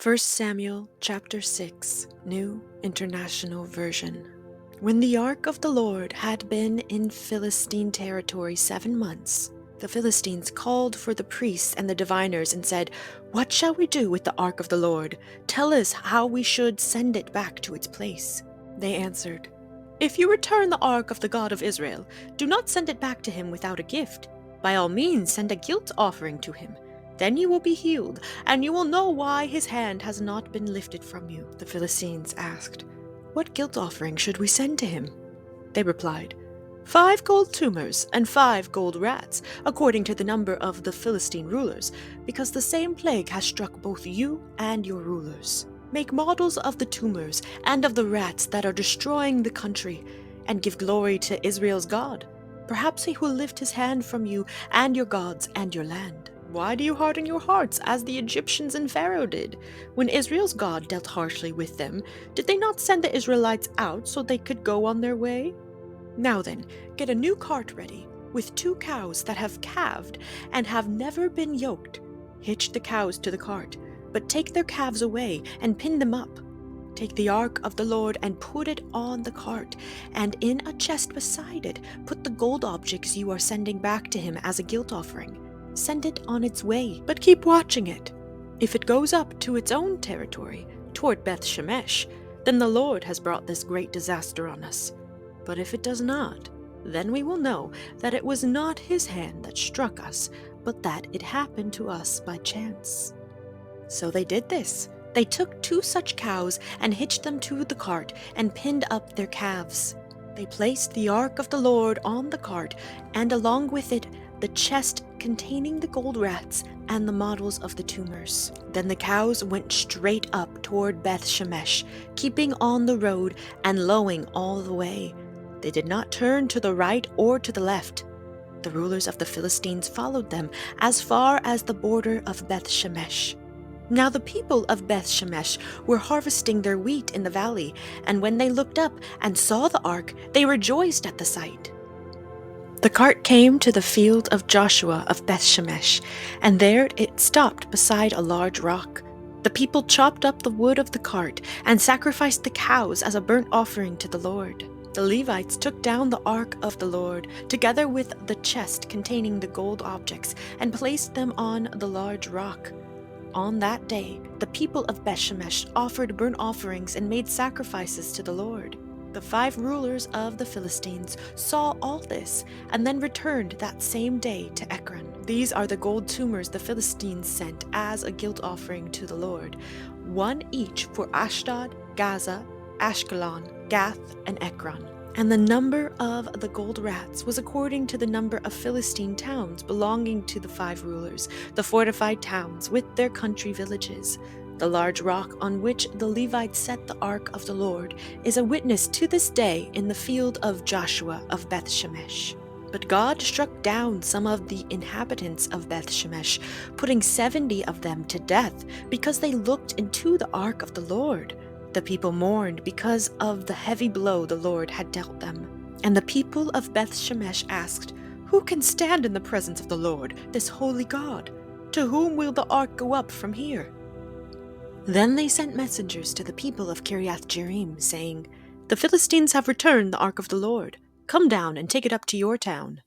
1 Samuel chapter 6, New International Version. When the ark of the Lord had been in Philistine territory 7 months, the Philistines called for the priests and the diviners and said, "What shall we do with the ark of the Lord? Tell us how we should send it back to its place." They answered, "If you return the ark of the God of Israel, do not send it back to him without a gift. By all means send a guilt offering to him. Then you will be healed, and you will know why his hand has not been lifted from you." The Philistines asked, "What guilt offering should we send to him?" They replied, 5 gold tumors and 5 gold rats, according to the number of the Philistine rulers, because the same plague has struck both you and your rulers. Make models of the tumors and of the rats that are destroying the country, and give glory to Israel's God. Perhaps he will lift his hand from you and your gods and your land. Why do you harden your hearts as the Egyptians and Pharaoh did? When Israel's God dealt harshly with them, did they not send the Israelites out so they could go on their way? Now then, get a new cart ready, with 2 cows that have calved and have never been yoked. Hitch the cows to the cart, but take their calves away and pin them up. Take the ark of the Lord and put it on the cart, and in a chest beside it put the gold objects you are sending back to him as a guilt offering. Send it on its way, but keep watching it. If it goes up to its own territory, toward Beth Shemesh, then the Lord has brought this great disaster on us. But if it does not, then we will know that it was not his hand that struck us, but that it happened to us by chance." So they did this. They took 2 such cows and hitched them to the cart and pinned up their calves. They placed the ark of the Lord on the cart, and along with it the chest containing the gold rats and the models of the tumors. Then the cows went straight up toward Beth Shemesh, keeping on the road and lowing all the way. They did not turn to the right or to the left. The rulers of the Philistines followed them as far as the border of Beth Shemesh. Now the people of Beth Shemesh were harvesting their wheat in the valley, and when they looked up and saw the ark, they rejoiced at the sight. The cart came to the field of Joshua of Beth Shemesh, and there it stopped beside a large rock. The people chopped up the wood of the cart and sacrificed the cows as a burnt offering to the Lord. The Levites took down the ark of the Lord, together with the chest containing the gold objects, and placed them on the large rock. On that day, the people of Beth Shemesh offered burnt offerings and made sacrifices to the Lord. The 5 rulers of the Philistines saw all this, and then returned that same day to Ekron. These are the gold tumors the Philistines sent as a guilt offering to the Lord, 1 each for Ashdod, Gaza, Ashkelon, Gath, and Ekron. And the number of the gold rats was according to the number of Philistine towns belonging to the 5 rulers, the fortified towns with their country villages. The large rock on which the Levites set the ark of the Lord is a witness to this day in the field of Joshua of Beth Shemesh. But God struck down some of the inhabitants of Beth Shemesh, putting 70 of them to death because they looked into the ark of the Lord. The people mourned because of the heavy blow the Lord had dealt them. And the people of Beth Shemesh asked, "Who can stand in the presence of the Lord, this holy God? To whom will the ark go up from here?" Then they sent messengers to the people of Kiriath Jearim, saying, "The Philistines have returned the ark of the Lord. Come down and take it up to your town."